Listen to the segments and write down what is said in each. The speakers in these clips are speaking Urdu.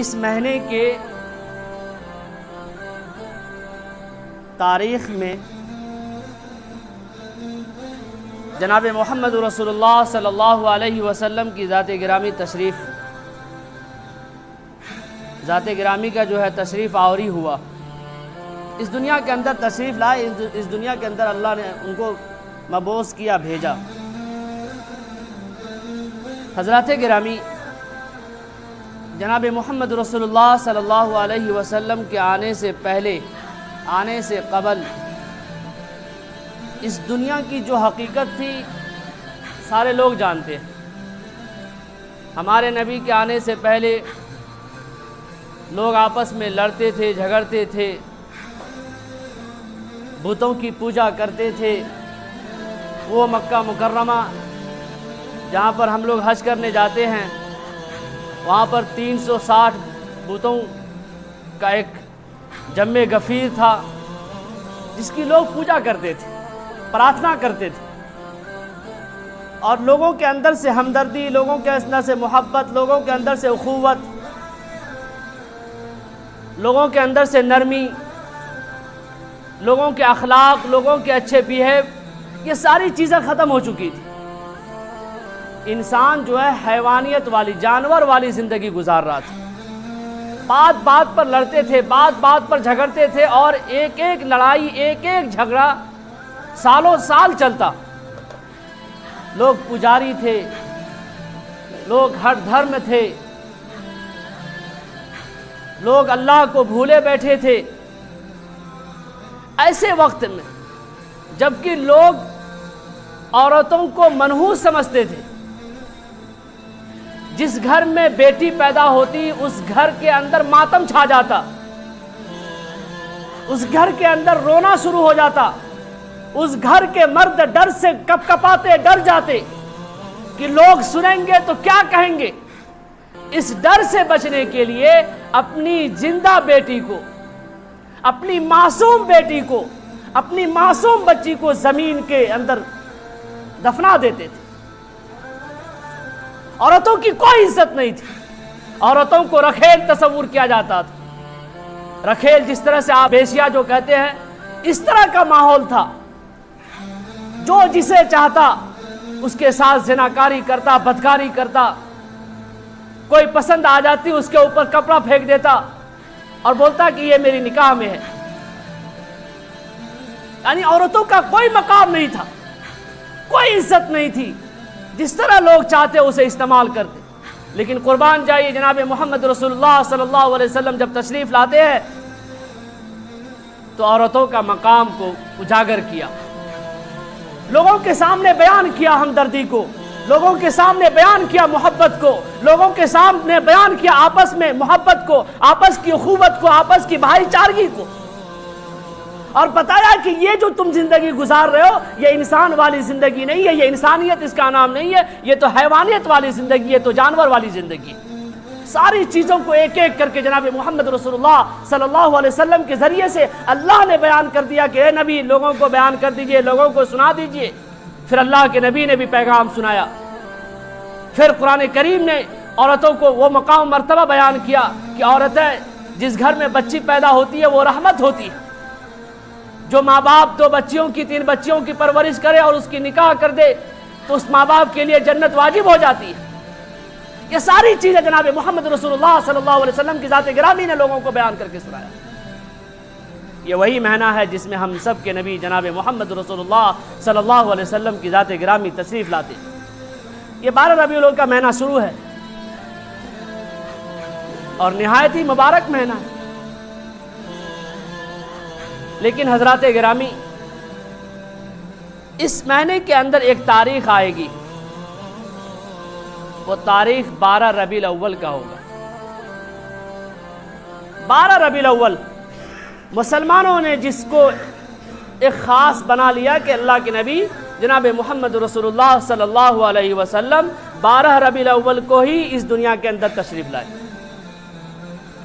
اس مہینے کے تاریخ میں جناب محمد رسول اللہ صلی اللہ علیہ وسلم کی ذات گرامی کا جو ہے تشریف آوری ہوا، اس دنیا کے اندر تشریف لائے، اس دنیا کے اندر اللہ نے ان کو مبعوث کیا، بھیجا۔ حضرات گرامی، جناب محمد رسول اللہ صلی اللہ علیہ وسلم کے آنے سے پہلے، آنے سے قبل اس دنیا کی جو حقیقت تھی سارے لوگ جانتے ہیں۔ ہمارے نبی کے آنے سے پہلے لوگ آپس میں لڑتے تھے، جھگڑتے تھے، بتوں کی پوجا کرتے تھے۔ وہ مکہ مکرمہ جہاں پر ہم لوگ حج کرنے جاتے ہیں، وہاں پر 360 بتوں کا ایک جمع غفیر تھا جس کی لوگ پوجا کرتے تھے، پرارتھنا کرتے تھے، اور لوگوں کے اندر سے ہمدردی، لوگوں کے اندر سے محبت، لوگوں کے اندر سے اخوت، لوگوں کے اندر سے نرمی، لوگوں کے اخلاق، لوگوں کے اچھے بیہیو، یہ ساری چیزیں ختم ہو چکی تھی۔ انسان جو ہے حیوانیت والی، جانور والی زندگی گزار رہا تھا۔ بات بات پر لڑتے تھے، بات بات پر جھگڑتے تھے، اور ایک ایک لڑائی، ایک ایک جھگڑا سالوں سال چلتا۔ لوگ پجاری تھے، لوگ ہر دھرم تھے، لوگ اللہ کو بھولے بیٹھے تھے۔ ایسے وقت میں جبکہ لوگ عورتوں کو منحوس سمجھتے تھے، جس گھر میں بیٹی پیدا ہوتی اس گھر کے اندر ماتم چھا جاتا، اس گھر کے اندر رونا شروع ہو جاتا، اس گھر کے مرد ڈر سے کپ کپاتے، ڈر جاتے کہ لوگ سنیں گے تو کیا کہیں گے۔ اس ڈر سے بچنے کے لیے اپنی زندہ بیٹی کو، اپنی معصوم بیٹی کو، اپنی معصوم بچی کو زمین کے اندر دفنا دیتے تھے۔ عورتوں کی کوئی عزت نہیں تھی، عورتوں کو رکھیل تصور کیا جاتا تھا۔ رکھیل جس طرح سے آپ بیشیا جو کہتے ہیں، اس طرح کا ماحول تھا۔ جو جسے چاہتا اس کے ساتھ زناکاری کرتا، بدکاری کرتا۔ کوئی پسند آ جاتی اس کے اوپر کپڑا پھینک دیتا اور بولتا کہ یہ میری نکاح میں ہے۔ یعنی عورتوں کا کوئی مقام نہیں تھا، کوئی عزت نہیں تھی، جس طرح لوگ چاہتے اسے استعمال کرتے۔ لیکن قربان جائیے، جناب محمد رسول اللہ صلی اللہ علیہ وسلم جب تشریف لاتے ہیں تو عورتوں کا مقام کو اجاگر کیا، لوگوں کے سامنے بیان کیا ہمدردی کو، لوگوں کے سامنے بیان کیا محبت کو، لوگوں کے سامنے بیان کیا آپس میں محبت کو، آپس کی اخوت کو، آپس کی بھائی چارگی کو، اور بتایا کہ یہ جو تم زندگی گزار رہے ہو یہ انسان والی زندگی نہیں ہے، یہ انسانیت اس کا نام نہیں ہے، یہ تو حیوانیت والی زندگی ہے، تو جانور والی زندگی ہے۔ ساری چیزوں کو ایک ایک کر کے جناب محمد رسول اللہ صلی اللہ علیہ وسلم کے ذریعے سے اللہ نے بیان کر دیا کہ اے نبی، لوگوں کو بیان کر دیجئے، لوگوں کو سنا دیجئے۔ پھر اللہ کے نبی نے بھی پیغام سنایا۔ پھر قرآن کریم نے عورتوں کو وہ مقام مرتبہ بیان کیا کہ عورتیں جس گھر میں بچی پیدا ہوتی ہے وہ رحمت ہوتی ہے۔ جو ماں باپ 2 بچیوں کی 3 بچیوں کی پرورش کرے اور اس کی نکاح کر دے تو اس ماں باپ کے لیے جنت واجب ہو جاتی ہے۔ یہ ساری چیزیں جناب محمد رسول اللہ صلی اللہ علیہ وسلم کی ذات گرامی نے لوگوں کو بیان کر کے سنایا۔ یہ وہی مہینہ ہے جس میں ہم سب کے نبی جناب محمد رسول اللہ صلی اللہ علیہ وسلم کی ذات گرامی تشریف لاتے ہیں۔ یہ 12 ربیع الاول کا مہینہ شروع ہے اور نہایت ہی مبارک مہینہ ہے۔ لیکن حضرات گرامی، اس مہینے کے اندر ایک تاریخ آئے گی، وہ تاریخ 12 ربیع الاول کا ہوگا۔ 12 ربیع الاول مسلمانوں نے جس کو ایک خاص بنا لیا کہ اللہ کے نبی جناب محمد رسول اللہ صلی اللہ علیہ وسلم 12 ربیع الاول کو ہی اس دنیا کے اندر تشریف لائے۔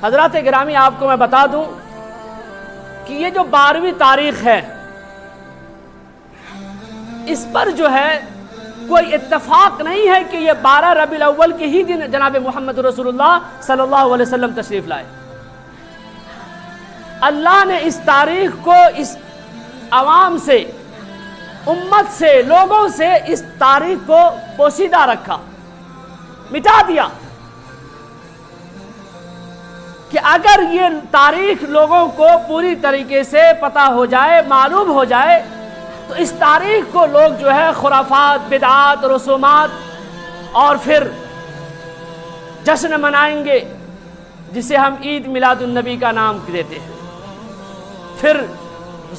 حضرات گرامی، آپ کو میں بتا دوں کہ یہ جو 12ویں تاریخ ہے، اس پر جو ہے کوئی اتفاق نہیں ہے کہ یہ 12 ربیع الاول کے ہی دن جناب محمد رسول اللہ صلی اللہ علیہ وسلم تشریف لائے۔ اللہ نے اس تاریخ کو اس عوام سے، امت سے، لوگوں سے اس تاریخ کو پوشیدہ رکھا، مٹا دیا کہ اگر یہ تاریخ لوگوں کو پوری طریقے سے پتہ ہو جائے، معلوم ہو جائے، تو اس تاریخ کو لوگ جو ہے خرافات، بدعات، رسومات اور پھر جشن منائیں گے جسے ہم عید میلاد النبی کا نام دیتے ہیں۔ پھر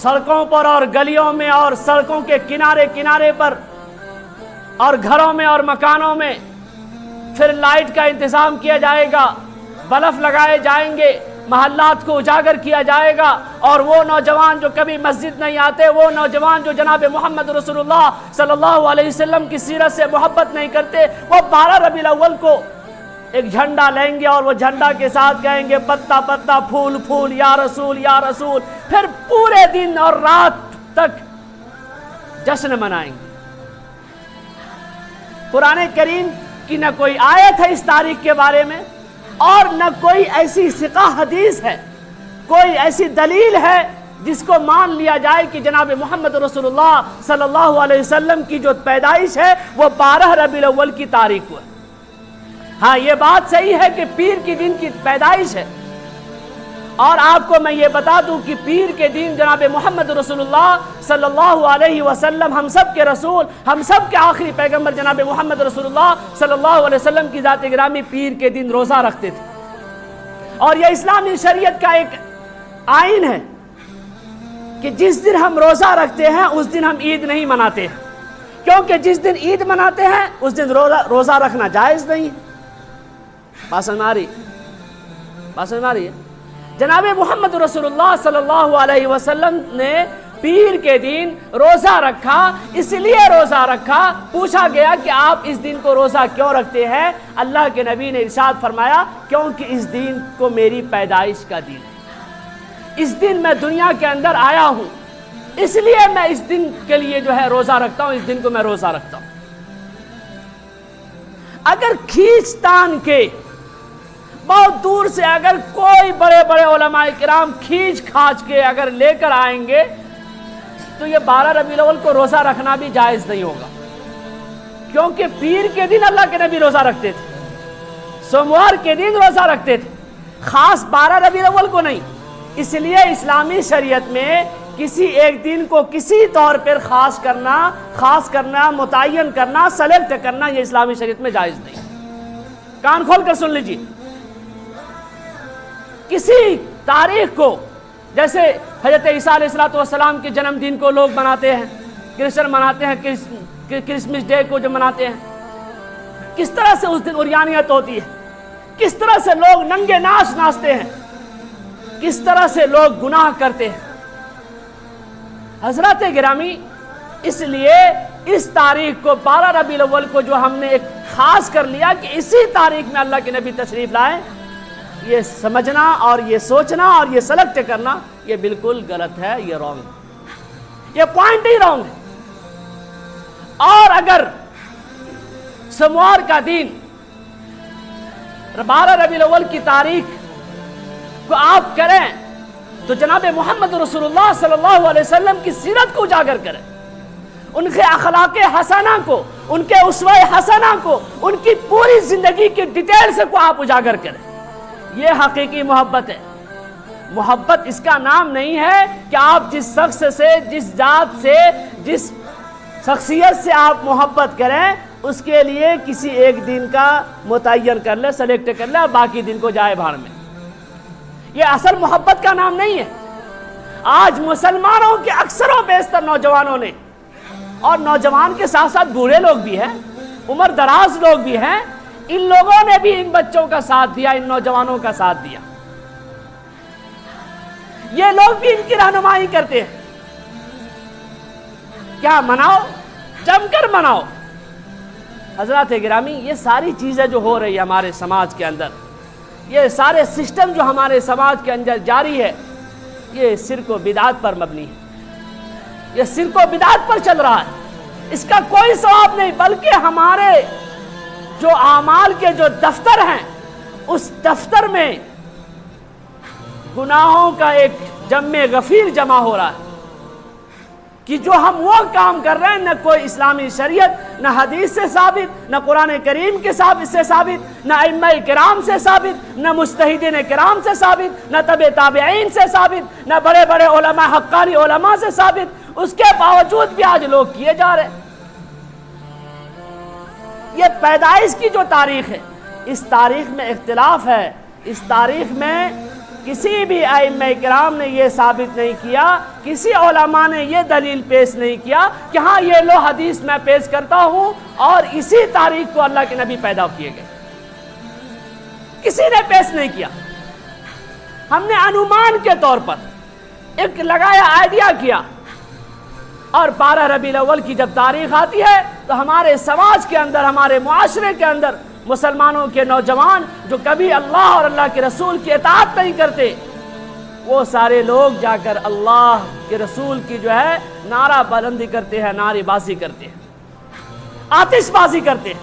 سڑکوں پر اور گلیوں میں اور سڑکوں کے کنارے کنارے پر اور گھروں میں اور مکانوں میں پھر لائٹ کا انتظام کیا جائے گا، بلف لگائے جائیں گے، محلات کو اجاگر کیا جائے گا، اور وہ نوجوان جو کبھی مسجد نہیں آتے، وہ نوجوان جو جناب محمد رسول اللہ صلی اللہ علیہ وسلم کی سیرت سے محبت نہیں کرتے، وہ 12 ربیع الاول کو ایک جھنڈا لیں گے اور وہ جھنڈا کے ساتھ کہیں گے پتا پتا پھول پھول یا رسول یا رسول، پھر پورے دن اور رات تک جشن منائیں گے۔ قرآن کریم کی نہ کوئی آیت ہے اس تاریخ کے بارے میں، اور نہ کوئی ایسی ثقہ حدیث ہے، کوئی ایسی دلیل ہے جس کو مان لیا جائے کہ جناب محمد رسول اللہ صلی اللہ علیہ وسلم کی جو پیدائش ہے وہ 12 ربیع الاول کی تاریخ کو ہے۔ ہاں یہ بات صحیح ہے کہ پیر کے دن کی پیدائش ہے، اور آپ کو میں یہ بتا دوں کہ پیر کے دن جناب محمد رسول اللہ صلی اللہ علیہ وسلم، ہم سب کے رسول، ہم سب کے آخری پیغمبر جناب محمد رسول اللہ صلی اللہ علیہ وسلم کی ذات گرامی پیر کے دن روزہ رکھتے تھے، اور یہ اسلامی شریعت کا ایک آئین ہے کہ جس دن ہم روزہ رکھتے ہیں اس دن ہم عید نہیں مناتے ہیں، کیونکہ جس دن عید مناتے ہیں اس دن روزہ رکھنا جائز نہیں ہے۔ بات سمجھ ہے؟ جناب محمد رسول اللہ صلی اللہ علیہ وسلم نے پیر کے دن روزہ رکھا، اس لیے روزہ رکھا، پوچھا گیا کہ آپ اس دن کو روزہ کیوں رکھتے ہیں؟ اللہ کے نبی نے ارشاد فرمایا کیونکہ اس دن کو میری پیدائش کا دن ہے، اس دن میں دنیا کے اندر آیا ہوں، اس لیے میں اس دن کے لیے جو ہے روزہ رکھتا ہوں، اس دن کو میں روزہ رکھتا ہوں۔ اگر کھینچ تان کے بہت دور سے اگر کوئی بڑے بڑے علماء کرام کھینچ کھانچ کے اگر لے کر آئیں گے تو یہ 12 ربیع الاول کو روزہ رکھنا بھی جائز نہیں ہوگا، کیونکہ پیر کے دن اللہ کے نبی روزہ رکھتے تھے، سوموار کے دن روزہ رکھتے تھے، خاص 12 ربیع الاول کو نہیں۔ اس لیے اسلامی شریعت میں کسی ایک دن کو کسی طور پر خاص کرنا، متعین کرنا، سلیکٹ کرنا، یہ اسلامی شریعت میں جائز نہیں۔ کان کھول کر سن لیجیے، کسی تاریخ کو، جیسے حضرت عیسیٰ علیہ السلام کے جنم دن کو لوگ مناتے ہیں، کرسچن مناتے ہیں، کرسمس ڈے کو جو مناتے ہیں، کس طرح سے اس دن عریانیت ہوتی ہے، کس طرح سے لوگ ننگے ناچ ناچتے ہیں، کس طرح سے لوگ گناہ کرتے ہیں۔ حضرات گرامی، اس لیے اس تاریخ کو 12 ربیع الاول کو جو ہم نے ایک خاص کر لیا کہ اسی تاریخ میں اللہ کے نبی تشریف لائے، یہ سمجھنا اور یہ سوچنا اور یہ سلیکٹ کرنا یہ بالکل غلط ہے، یہ رانگ ہے، یہ پوائنٹ ہی رانگ ہے۔ اور اگر سوموار کا دن 12 ربیع الاول کی تاریخ کو آپ کریں تو جناب محمد رسول اللہ صلی اللہ علیہ وسلم کی سیرت کو اجاگر کریں، ان کے اخلاق حسنہ کو، ان کے اسوہ حسنہ کو، ان کی پوری زندگی کی ڈیٹیلز کو آپ اجاگر کریں۔ یہ حقیقی محبت ہے۔ محبت اس کا نام نہیں ہے کہ آپ جس شخص سے، جس ذات سے، جس شخصیت سے آپ محبت کریں اس کے لیے کسی ایک دن کا متعین کر لے، سلیکٹ کر لے، اور باقی دن کو جائے بھاڑ میں۔ یہ اصل محبت کا نام نہیں ہے۔ آج مسلمانوں کے اکثر و بیشتر نوجوانوں نے، اور نوجوان کے ساتھ ساتھ بوڑھے لوگ بھی ہیں، عمر دراز لوگ بھی ہیں، ان لوگوں نے بھی ان بچوں کا ساتھ دیا، ان نوجوانوں کا ساتھ دیا۔ یہ لوگ بھی ان کی رہنمائی کرتے ہیں۔ کیا مناؤ؟ جم کر مناؤ۔ حضرات گرامی، یہ ساری چیزیں جو ہو رہی ہے ہمارے سماج کے اندر، یہ سارے سسٹم جو ہمارے سماج کے اندر جاری ہے، یہ شرک و بدعت پر مبنی ہے، یہ شرک و بدعت پر چل رہا ہے۔ اس کا کوئی ثواب نہیں، بلکہ ہمارے جو اعمال کے جو دفتر ہیں اس دفتر میں گناہوں کا ایک جمع غفیر جمع ہو رہا ہے کہ جو ہم وہ کام کر رہے ہیں نہ کوئی اسلامی شریعت، نہ حدیث سے ثابت، نہ قرآن کریم کے سے ثابت، نہ ائمہ کرام سے ثابت، نہ مجتہدین کرام سے ثابت، نہ تبع تابعین سے ثابت، نہ بڑے بڑے علماء حقانی علماء سے ثابت، اس کے باوجود بھی آج لوگ کیے جا رہے ہیں۔ یہ پیدائش کی جو تاریخ ہے، اس تاریخ میں اختلاف ہے، اس تاریخ میں کسی بھی ائمہ کرام نے یہ ثابت نہیں کیا، کسی علماء نے یہ دلیل پیش نہیں کیا کہ ہاں یہ لو حدیث میں پیش کرتا ہوں اور اسی تاریخ کو اللہ کے نبی پیدا کیے گئے، کسی نے پیش نہیں کیا۔ ہم نے انومان کے طور پر ایک لگایا، آئیڈیا کیا، اور 12 ربیع الاول کی جب تاریخ آتی ہے تو ہمارے سماج کے اندر، ہمارے معاشرے کے اندر مسلمانوں کے نوجوان جو کبھی اللہ اور اللہ کے رسول کی اطاعت نہیں کرتے، وہ سارے لوگ جا کر اللہ کے رسول کی جو ہے نعرہ بلندی کرتے ہیں، نعرے بازی کرتے ہیں، آتش بازی کرتے ہیں،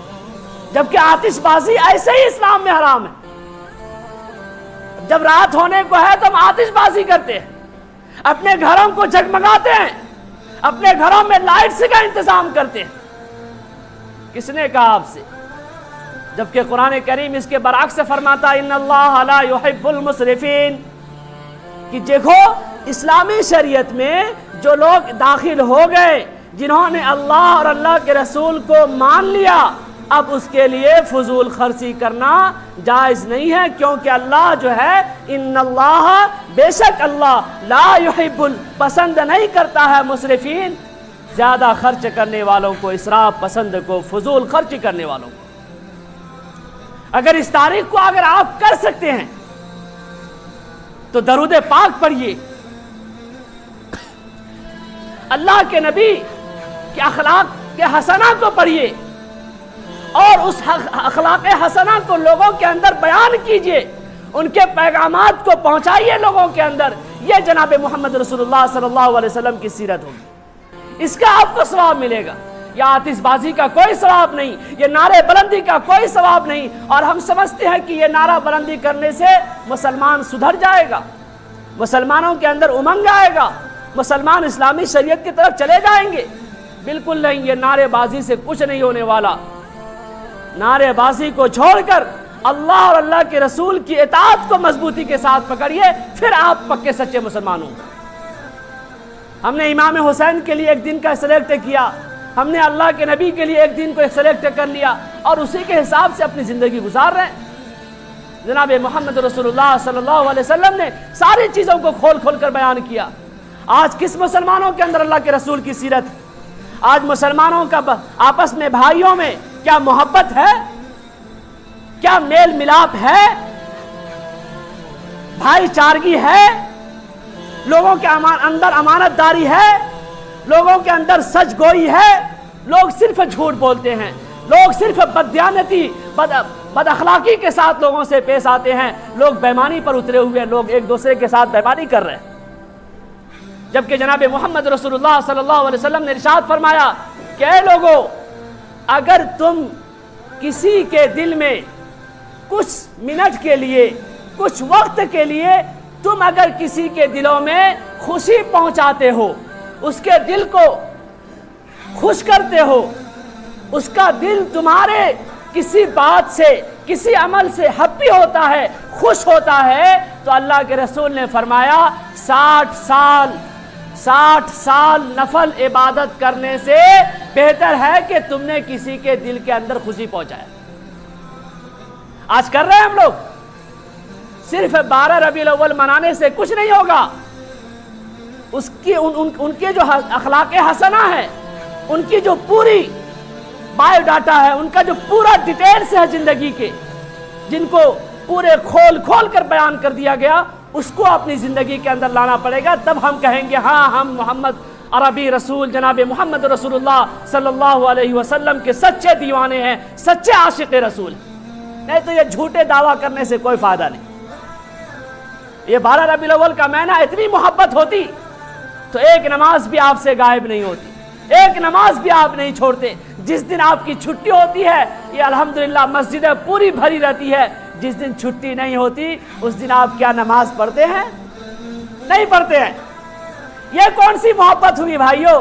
جبکہ آتش بازی ایسے ہی اسلام میں حرام ہے۔ جب رات ہونے کو ہے تو ہم آتش بازی کرتے ہیں، اپنے گھروں کو جگمگاتے ہیں، اپنے گھروں میں لائٹس کا انتظام کرتے ہیں۔ کس نے کہا آپ سے؟ جبکہ قرآن کریم اس کے برعکس فرماتا ان اللہ لا يحب المسرفین، کہ دیکھو اسلامی شریعت میں جو لوگ داخل ہو گئے، جنہوں نے اللہ اور اللہ کے رسول کو مان لیا، اب اس کے لیے فضول خرچی کرنا جائز نہیں ہے، کیونکہ اللہ جو ہے ان اللہ، بے شک اللہ، لا يحب، پسند نہیں کرتا ہے مسرفین، زیادہ خرچ کرنے والوں کو، اسراف پسند کو، فضول خرچ کرنے والوں کو۔ اگر اس تاریخ کو اگر آپ کر سکتے ہیں تو درود پاک پڑھیے، اللہ کے نبی کے اخلاق کے حسنہ کو پڑھیے، اور اس اخلاق حسنہ کو لوگوں کے اندر بیان کیجئے، ان کے پیغامات کو پہنچائیے لوگوں کے اندر۔ یہ جناب محمد رسول اللہ صلی اللہ علیہ وسلم کی سیرت ہوگی، اس کا آپ کو ثواب ملے گا۔ یہ آتش بازی کا کوئی ثواب نہیں، یہ نعرے بلندی کا کوئی ثواب نہیں، اور ہم سمجھتے ہیں کہ یہ نعرہ بلندی کرنے سے مسلمان سدھر جائے گا، مسلمانوں کے اندر امنگ آئے گا، مسلمان اسلامی شریعت کی طرف چلے جائیں گے۔ بالکل نہیں، یہ نعرے بازی سے کچھ نہیں ہونے والا۔ نعرے بازی کو چھوڑ کر اللہ اور اللہ کے رسول کی اطاعت کو مضبوطی کے ساتھ پکڑیے، پھر آپ پکے سچے مسلمان ہوں۔ ہم نے امام حسین کے لیے ایک دن کا سلیکٹ کیا، ہم نے اللہ کے نبی کے لیے ایک دن کو سلیکٹ کر لیا، اور اسی کے حساب سے اپنی زندگی گزار رہے ہیں۔ جناب محمد رسول اللہ صلی اللہ علیہ وسلم نے ساری چیزوں کو کھول کھول کر بیان کیا۔ آج کس مسلمانوں کے اندر اللہ کے رسول کی سیرت؟ آج مسلمانوں کا آپس میں بھائیوں میں کیا محبت ہے؟ کیا میل ملاپ ہے؟ بھائی چارگی ہے؟ لوگوں کے اندر امانت داری ہے؟ لوگوں کے اندر سچ گوئی ہے؟ لوگ صرف جھوٹ بولتے ہیں، لوگ صرف بددیانتی، بد اخلاقی کے ساتھ لوگوں سے پیش آتے ہیں، لوگ بیمانی پر اترے ہوئے، لوگ ایک دوسرے کے ساتھ بیمانی کر رہے ہیں۔ جبکہ جناب محمد رسول اللہ صلی اللہ علیہ وسلم نے ارشاد فرمایا کہ اے لوگو، اگر تم کسی کے دل میں کچھ منٹ کے لیے، کچھ وقت کے لیے تم اگر کسی کے دلوں میں خوشی پہنچاتے ہو، اس کے دل کو خوش کرتے ہو، اس کا دل تمہارے کسی بات سے، کسی عمل سے ہیپی ہوتا ہے، خوش ہوتا ہے، تو اللہ کے رسول نے فرمایا 60 سال نفل عبادت کرنے سے بہتر ہے کہ تم نے کسی کے دل کے اندر خوشی پہنچایا۔ آج کر رہے ہیں ہم لوگ، صرف 12 ربیع الاول منانے سے کچھ نہیں ہوگا۔ ان کے جو اخلاق حسنہ ہے، ان کی جو پوری بایو ڈاٹا ہے، ان کا جو پورا ڈیٹیلز ہے زندگی کے، جن کو پورے کھول کھول کر بیان کر دیا گیا، اس کو اپنی زندگی کے اندر لانا پڑے گا، تب ہم کہیں گے ہاں ہم محمد عربی رسول جناب محمد رسول اللہ صلی اللہ علیہ وسلم کے سچے دیوانے ہیں، سچے عاشق رسول ہیں۔ نہیں تو یہ جھوٹے دعویٰ کرنے سے کوئی فائدہ نہیں۔ یہ 12 ربیع الاول کا مہینہ اتنی محبت ہوتی تو ایک نماز بھی آپ سے غائب نہیں ہوتی، ایک نماز بھی آپ نہیں چھوڑتے. جس دن آپ کی چھٹی ہوتی ہے یہ الحمدللہ مسجدیں پوری بھری رہتی ہے. جس دن چھٹی نہیں ہوتی اس دن آپ کیا نماز پڑھتے ہیں؟ نہیں پڑھتے ہیں. یہ کون سی محبت ہوئی بھائیوں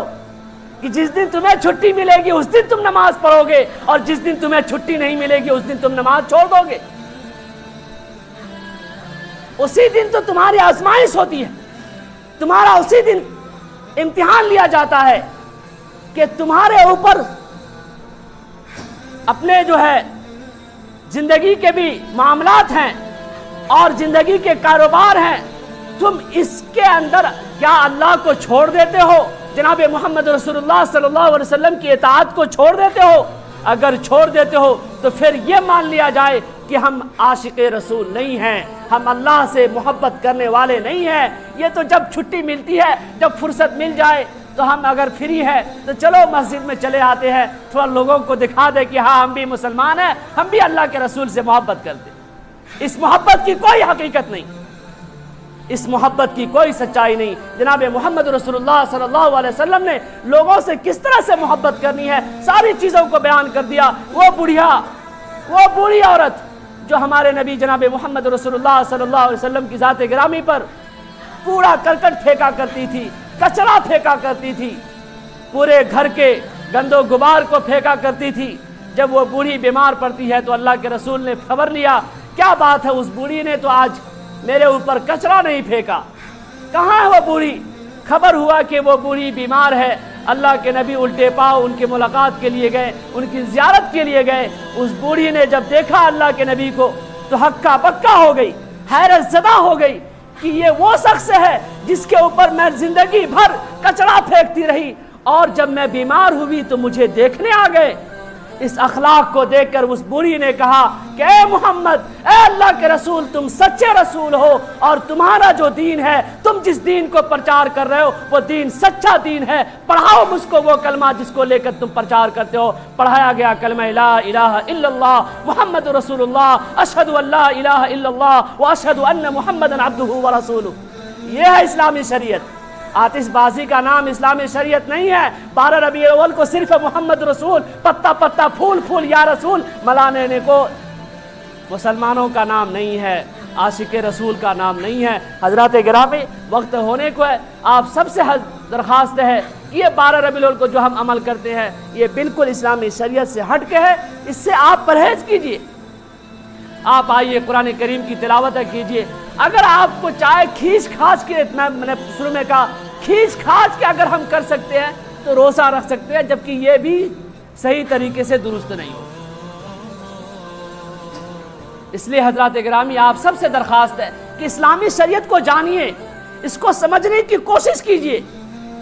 کہ جس دن تمہیں چھٹی ملے گی اس دن تم نماز پڑھو گے اور جس دن تمہیں چھٹی نہیں ملے گی اس دن تم نماز چھوڑ دو گے؟ اسی دن تو تمہاری آزمائش ہوتی ہے. تمہارا اسی دن امتحان لیا جاتا ہے کہ تمہارے اوپر اپنے جو ہے زندگی کے بھی معاملات ہیں اور زندگی کے کاروبار ہیں. تم اس کے اندر کیا اللہ کو چھوڑ دیتے ہو؟ جناب محمد رسول اللہ صلی اللہ علیہ وسلم کی اطاعت کو چھوڑ دیتے ہو؟ اگر چھوڑ دیتے ہو تو پھر یہ مان لیا جائے کہ ہم عاشق رسول نہیں ہیں, ہم اللہ سے محبت کرنے والے نہیں ہیں. یہ تو جب چھٹی ملتی ہے, جب فرصت مل جائے تو ہم اگر فری ہے تو چلو مسجد میں چلے آتے ہیں, تھوڑا لوگوں کو دکھا دے کہ ہاں ہم بھی مسلمان ہیں, ہم بھی اللہ کے رسول سے محبت کرتے ہیں. اس محبت کی کوئی حقیقت نہیں, اس محبت کی کوئی سچائی نہیں. جناب محمد رسول اللہ صلی اللہ علیہ وسلم نے لوگوں سے کس طرح سے محبت کرنی ہے ساری چیزوں کو بیان کر دیا. وہ بوڑھی عورت جو ہمارے نبی جناب محمد رسول اللہ صلی اللہ علیہ وسلم کی ذات گرامی پر پورا کرکٹ پھینکا کرتی تھی, کچرا پھینکا کرتی تھی, پورے گھر کے گند و غبار کو پھینکا کرتی تھی. جب وہ بوڑھی بیمار پڑتی ہے تو اللہ کے رسول نے خبر لیا, کیا بات ہے اس بوڑھی نے تو آج میرے اوپر کچرا نہیں پھینکا, کہاں ہے وہ بوڑھی؟ خبر ہوا کہ وہ بوڑھی بیمار ہے. اللہ کے نبی الٹے پاؤں ان کی ملاقات کے لیے گئے, ان کی زیارت کے لیے گئے. اس بوڑھی نے جب دیکھا اللہ کے نبی کو تو ہکا بکا ہو گئی, حیرت زدہ ہو گئی کہ یہ وہ شخص ہے جس کے اوپر میں زندگی بھر کچرا پھینکتی رہی اور جب میں بیمار ہوئی تو مجھے دیکھنے آ گئے. اس اخلاق کو دیکھ کر اس بوڑھی نے کہا کہ اے محمد, اے اللہ کے رسول, تم سچے رسول ہو اور تمہارا جو دین ہے, تم جس دین کو پرچار کر رہے ہو وہ دین سچا دین ہے. پڑھاؤ مجھ کو وہ کلمہ جس کو لے کر تم پرچار کرتے ہو. پڑھایا گیا کلمہ لا الہ الا اللہ محمد رسول اللہ, اشہد ان لا الہ الا اللہ واشہد ان محمد عبدہ ورسولہ. یہ ہے اسلامی شریعت. آتش بازی کا نام اسلامی شریعت نہیں ہے. 12 ربیع الاول کو صرف محمد رسول, پتا پتا پھول پھول یا رسول ملانے کو مسلمانوں کا نام نہیں ہے, عاشق رسول کا نام نہیں ہے. حضرات گرامی, وقت ہونے کو ہے, آپ سب سے درخواست ہے یہ 12 ربیع الاول کو جو ہم عمل کرتے ہیں یہ بالکل اسلامی شریعت سے ہٹ کے ہے. اس سے آپ پرہیز کیجئے. آپ آئیے قرآن کریم کی تلاوت کیجئے. اگر آپ کو چاہے کھینچ کھانچ کے, اتنا میں نے شروع میں کہا, کھینچ کھانچ کے اگر ہم کر سکتے ہیں تو روزہ رکھ سکتے ہیں, جبکہ یہ بھی صحیح طریقے سے درست نہیں ہو. اس لیے حضرات گرامی آپ سب سے درخواست ہے کہ اسلامی شریعت کو جانیے, اس کو سمجھنے کی کوشش کیجئے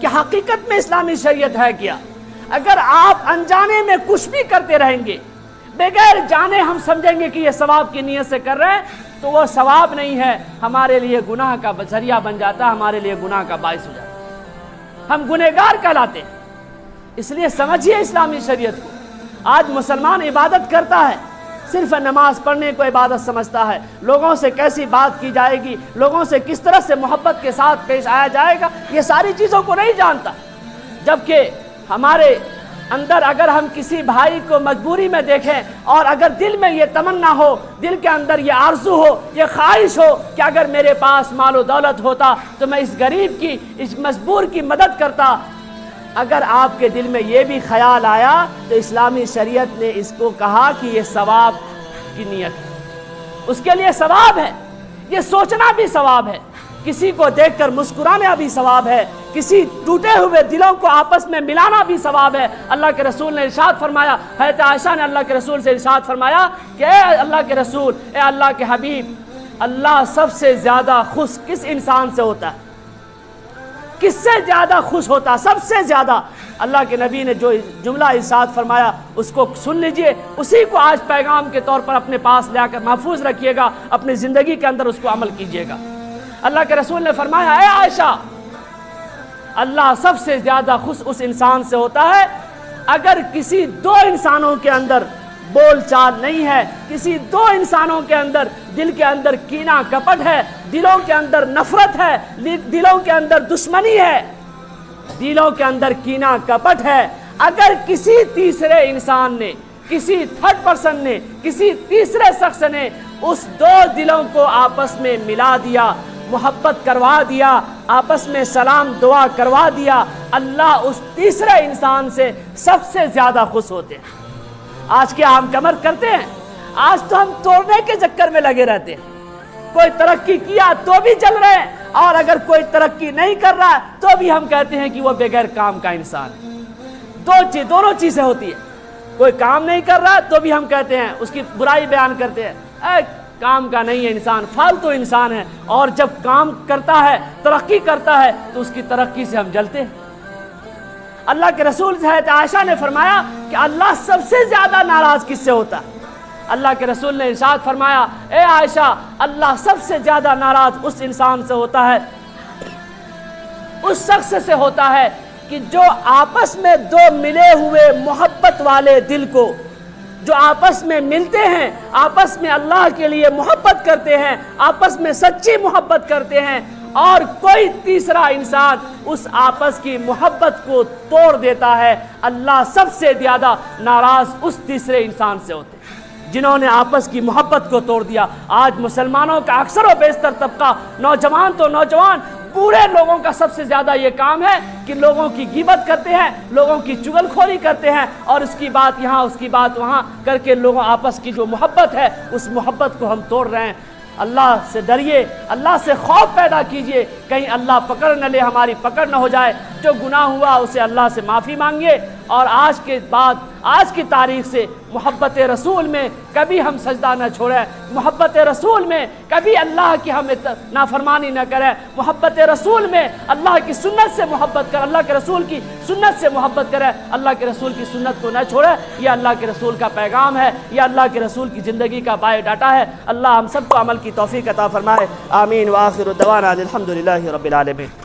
کہ حقیقت میں اسلامی شریعت ہے کیا. اگر آپ انجانے میں کچھ بھی کرتے رہیں گے, بغیر جانے ہم سمجھیں گے کہ یہ ثواب کی نیت سے کر رہے ہیں, تو وہ ثواب نہیں ہے, ہمارے لیے گناہ کا ذریعہ بن جاتا ہے, ہمارے لیے گناہ کا باعث ہو جاتا ہے, ہم گنہگار کہلاتے ہیں. اس لیے سمجھیے اسلامی شریعت کو. آج مسلمان عبادت کرتا ہے, صرف نماز پڑھنے کو عبادت سمجھتا ہے. لوگوں سے کیسی بات کی جائے گی, لوگوں سے کس طرح سے محبت کے ساتھ پیش آیا جائے گا, یہ ساری چیزوں کو نہیں جانتا. جبکہ ہمارے اندر اگر ہم کسی بھائی کو مجبوری میں دیکھیں اور اگر دل میں یہ تمنا ہو, دل کے اندر یہ آرزو ہو, یہ خواہش ہو کہ اگر میرے پاس مال و دولت ہوتا تو میں اس غریب کی, اس مجبور کی مدد کرتا, اگر آپ کے دل میں یہ بھی خیال آیا تو اسلامی شریعت نے اس کو کہا کہ یہ ثواب کی نیت ہے, اس کے لیے ثواب ہے. یہ سوچنا بھی ثواب ہے, کسی کو دیکھ کر مسکرانا بھی ثواب ہے, کسی ٹوٹے ہوئے دلوں کو آپس میں ملانا بھی ثواب ہے. اللہ کے رسول نے ارشاد فرمایا, حضرت عائشہ نے اللہ کے رسول سے ارشاد فرمایا کہ اے اللہ کے رسول, اے اللہ کے حبیب, اللہ سب سے زیادہ خوش کس انسان سے ہوتا ہے؟ کس سے زیادہ خوش ہوتا؟ سب سے زیادہ. اللہ کے نبی نے جو جملہ ارشاد فرمایا اس کو سن لیجئے, اسی کو آج پیغام کے طور پر اپنے پاس لے کر محفوظ رکھیے گا, اپنی زندگی کے اندر اس کو عمل کیجئے گا. اللہ کے رسول نے فرمایا, اے عائشہ, اللہ سب سے زیادہ خوش اس انسان سے ہوتا ہے اگر کسی دو انسانوں کے اندر بول چال نہیں ہے, کسی دو انسانوں کے اندر دل کے اندر کینہ کپٹ ہے, دلوں کے اندر نفرت ہے, دلوں کے اندر دشمنی ہے, دلوں کے اندر کینہ کپٹ ہے. اگر کسی تیسرے انسان نے، کسی تھرڈ پرسن نے، کسی تیسرے شخص نے اس دو دلوں کو آپس میں ملا دیا، محبت کروا دیا، آپس میں سلام دعا کروا دیا، اللہ اس تیسرے انسان سے سب سے زیادہ خوش ہوتے ہیں. آج کیا ہم کمر کرتے ہیں؟ آج تو ہم توڑنے کے چکر میں لگے رہتے ہیں. کوئی ترقی کیا تو بھی چل رہے ہیں، اور اگر کوئی ترقی نہیں کر رہا تو بھی ہم کہتے ہیں کہ وہ بغیر کام کا انسان ہے. دونوں چیزیں ہوتی ہیں. کوئی کام نہیں کر رہا تو بھی ہم کہتے ہیں، اس کی برائی بیان کرتے ہیں، اے کام کا نہیں ہے انسان، فالتو انسان ہے. اور جب کام کرتا ہے، ترقی کرتا ہے، تو اس کی ترقی سے ہم جلتے ہیں. اللہ کے رسول حضرت عائشہ نے فرمایا کہ اللہ سب سے زیادہ ناراض کس سے ہوتا ہے؟ اللہ کے رسول نے ارشاد فرمایا، اے عائشہ، اللہ سب سے زیادہ ناراض اس انسان سے ہوتا ہے، اس شخص سے ہوتا ہے کہ جو آپس میں دو ملے ہوئے محبت والے دل کو، جو آپس میں ملتے ہیں، آپس میں اللہ کے لیے محبت کرتے ہیں، آپس میں سچی محبت کرتے ہیں، اور کوئی تیسرا انسان اس آپس کی محبت کو توڑ دیتا ہے، اللہ سب سے زیادہ ناراض اس تیسرے انسان سے ہوتے ہیں جنہوں نے آپس کی محبت کو توڑ دیا. آج مسلمانوں کا اکثر و بیشتر طبقہ، نوجوان تو نوجوان، بوڑھے لوگوں کا سب سے زیادہ یہ کام ہے کہ لوگوں کی غیبت کرتے ہیں، لوگوں کی چغل خوری کرتے ہیں، اور اس کی بات یہاں اس کی بات وہاں کر کے لوگوں آپس کی جو محبت ہے اس محبت کو ہم توڑ رہے ہیں. اللہ سے ڈریے، اللہ سے خوف پیدا کیجئے، کہیں اللہ پکڑ نہ لے، ہماری پکڑ نہ ہو جائے. جو گناہ ہوا اسے اللہ سے معافی مانگیے، اور آج کے بعد، آج کی تاریخ سے محبت رسول میں کبھی ہم سجدہ نہ چھوڑیں، محبت رسول میں کبھی اللہ کی ہم نافرمانی نہ کریں، محبت رسول میں اللہ کی سنت سے محبت کریں، اللہ کے رسول کی سنت سے محبت کریں، اللہ کے رسول کی سنت کو نہ چھوڑیں. یہ اللہ کے رسول کا پیغام ہے، یہ اللہ کے رسول کی زندگی کا بایو ڈاٹا ہے. اللہ ہم سب کو عمل کی توفیق عطا فرمائے. آمین. وآخر دعوانا الحمدللہ رب العالمین.